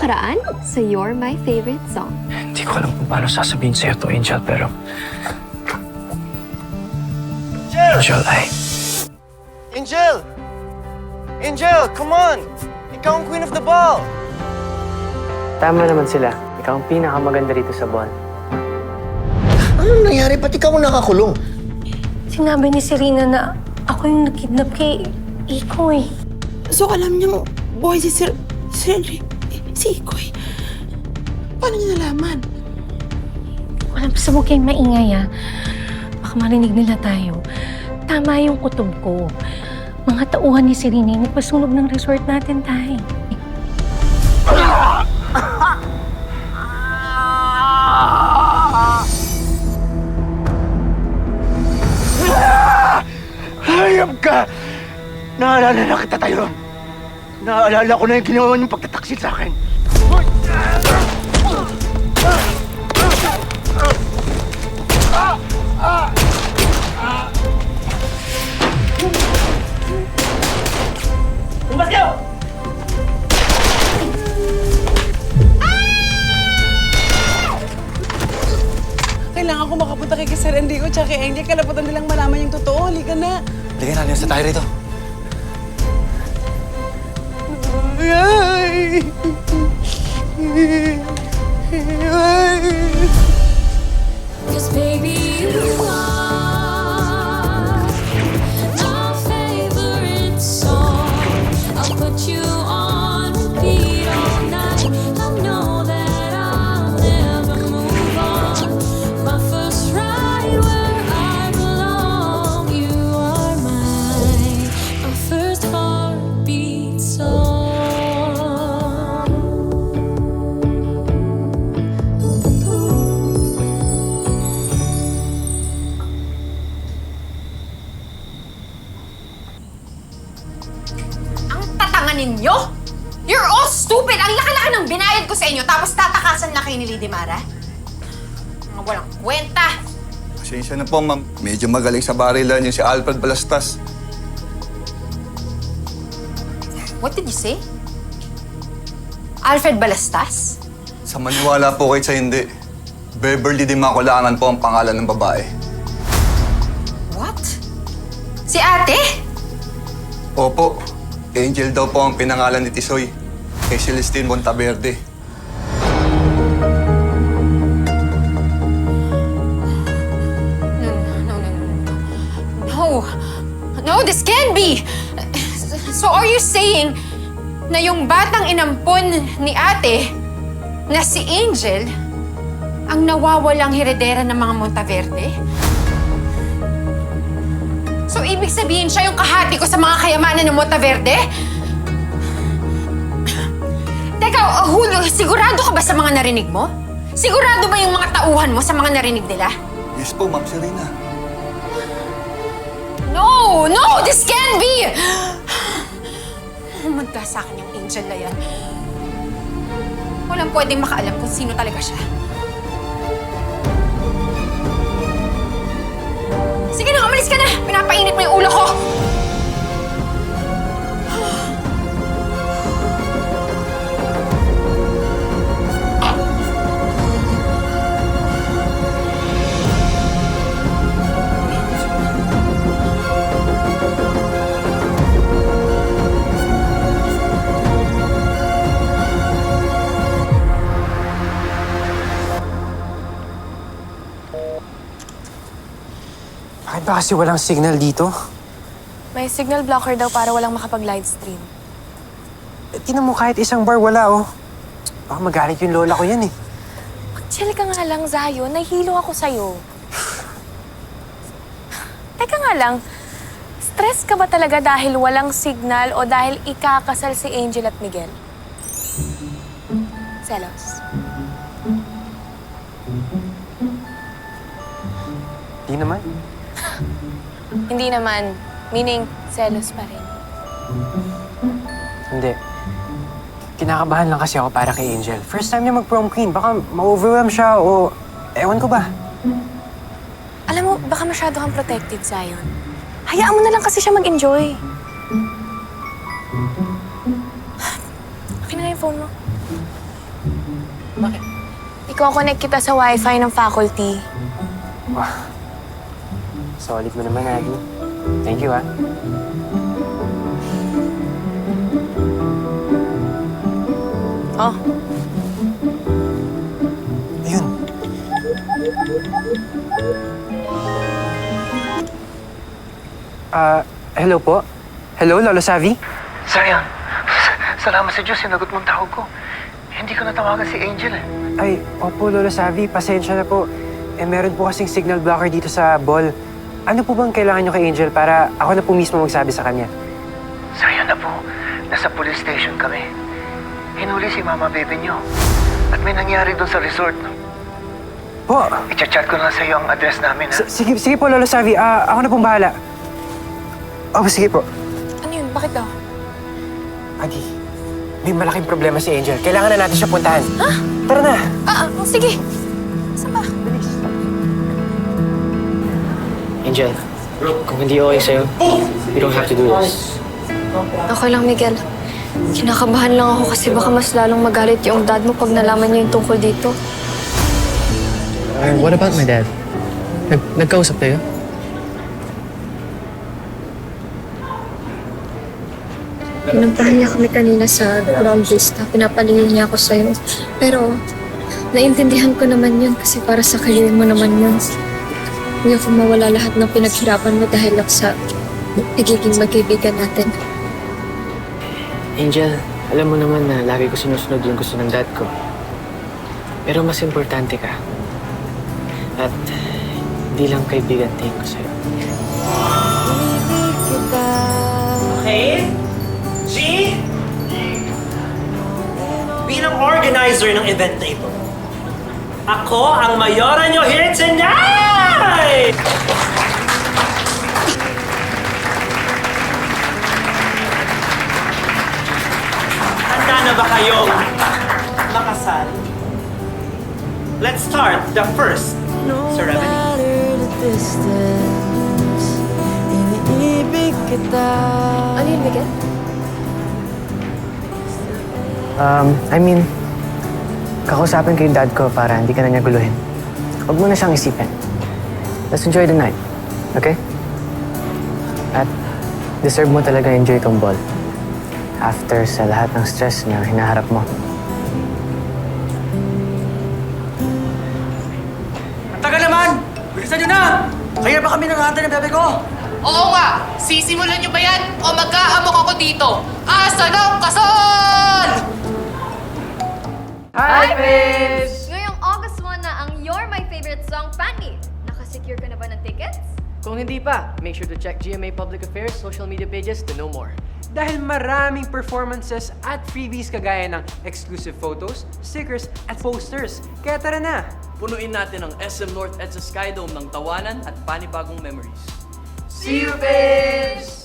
nakaraan sa You're My Favorite Song. Hindi ko alam kung paano sasabihin sa'yo to, Angel, pero... Angel, Angel! Angel, come on! Ikaw ang queen of the ball! Tama naman sila. Ikaw ang pinakamaganda rito sa buwan. Anong nangyari? Ba't ikaw nakakulong? Sinabi ni Serena na ako yung nakidnap kay Iko eh. So alam niyo, boy, si si Ikoy. Paano niya nalaman? Walang basta huwag kayong maingay ah. Baka marinig nila tayo. Tama yung kutob ko. Mga tauhan ni Serena yung nagpasunog ng resort natin tayo. Hayop ka! Naalala na kita, Tyron. Naalala ko na yung ginawa niyong pagtataksil sa akin. Umbas kayo! Kailangan ko makapunta kay Sir Enrico at kay Angel. Kalaputan nilang malaman yung totoo. Halika na. Halika na, sa tayo rito. Cause baby, you are my favorite song. I'll put you on repeat all night. I know that I'll never move on. My first ride where I belong. You are my first heartbeat song. Ninyo? You're all stupid! Ang laki-laki ng binayad ko sa inyo, tapos tatakasan na kayo ni Lady Mara? Mga walang kwenta! Pasensya na po, ma'am. Medyo magaling sa barilan yung si Alfred Balastas. What did you say? Alfred Balastas? Sa maniwala po kahit sa hindi, Beverly Di Maculangan po ang pangalan ng babae. What? Si ate? Opo, Angel daw po ang pinangalan ni Tisoy kay Celestine Montaverde. No. No, this can't be! So are you saying na yung batang inampon ni ate na si Angel ang nawawalang heredera ng mga Montaverde? So ibig sabihin siya yung kahati ko sa mga kayamanan ng Montaverde? Teka, Julio, sigurado ka ba sa mga narinig mo? Sigurado ba yung mga tauhan mo sa mga narinig nila? Yes po, Ma'am Serena. No! No! This can't be! Umanda sa akin yung Angel na yan. Walang pwedeng makaalam kung sino talaga siya. Sige na, umalis ka na! Pinapainit mo yung ulo ko! Bakit ba kasi walang signal dito? May signal blocker daw para walang makapag-live stream. Tinan mo kahit isang bar wala, oh. Baka magalit yung lola ko yan, eh. Mag-chill ka nga lang, Zayo. Nahihilo ako sa'yo. Teka nga lang, stress ka ba talaga dahil walang signal o dahil ikakasal si Angel at Miguel? Selos? Di naman. Hindi naman. Meaning, selos pa rin. Hindi. Kinakabahan lang kasi ako para kay Angel. First time niya mag-prom queen. Baka ma-overwhelm siya o... Ewan ko ba? Alam mo, baka masyado kang protected, Zion. Hayaan mo na lang kasi siya mag-enjoy. Okay na yung phone mo. Iko-connect kita sa wifi ng faculty. Solid mo naman, Aggie. Thank you, ah. Oh, Ayun. Hello po? Hello, Lolo Savi? Sayang. Salamat sa Diyos, sinagot mong tawag ko. Hindi ko natawagan si Angel eh. Ay, opo, Lolo Savi. Pasensya na po. Meron po kasing signal blocker dito sa ball. Ano po bang kailangan nyo kay Angel para ako na po mismo magsabi sa kanya? Sayang na po. Nasa police station kami. Hinuli si Mama Bebe niyo. At may nangyari doon sa resort. Po! I-chat ko na sa iyo ang address namin, ha? Sige po, Lolo Savi. Ako na pong bahala. Oh, sige po. ano yun? Bakit daw? Adi, may malaking problema si Angel. Kailangan na natin siya puntahan. Ha? Tara na! Sige. Saan ba? Angel, kung hindi okay sa'yo, you don't have to do this. Okay lang, Miguel. Kinakabahan lang ako kasi baka mas lalong magalit yung dad mo pag nalaman niya yung tungkol dito. What about my dad? Nagkausap tayo? Pinuntahan niya kami kanina sa ground vista. Pinapalingin niya ako sa'yo. Pero, naintindihan ko naman yun kasi para sa career mo naman yun. Hindi ako mawala lahat ng pinaghirapan mo dahil lang sa pagiging magkaibigan natin. Angel, alam mo naman na lagi ko sinusunod yung gusto ng dad ko. Pero mas importante ka. At hindi lang kaibigan tingin ko sa'yo. Okay? G? Bilang organizer ng event na ito, ako ang mayora nyo here tonight! Handa na ba kayong makasal? Let's start the first ceremony. Ano yun, Miguel? Kakausapin ko yung dad ko para hindi ka na niya guluhin. Huwag mo na siyang isipin. Let's enjoy the night. Okay? At deserve mo talaga enjoy tong ball. After sa lahat ng stress na hinaharap mo. Ang tagal naman! Bilisan nyo na! Kaya ba kami nanghantay ng bebe ko? Oo nga! Sisimulan niyo ba yan o mag-aamok ako dito? Asa ng kasal! Hi, babes! Ngayong August 1 na ang You're My Favorite Song fan meet. Nakasecure ka na ba ng tickets? Kung hindi pa, make sure to check GMA Public Affairs social media pages to know more. Dahil maraming performances at freebies kagaya ng exclusive photos, stickers, at posters. Kaya tara na! Punuin natin ang SM North EDSA Skydome ng tawanan at panibagong memories. See you, babes!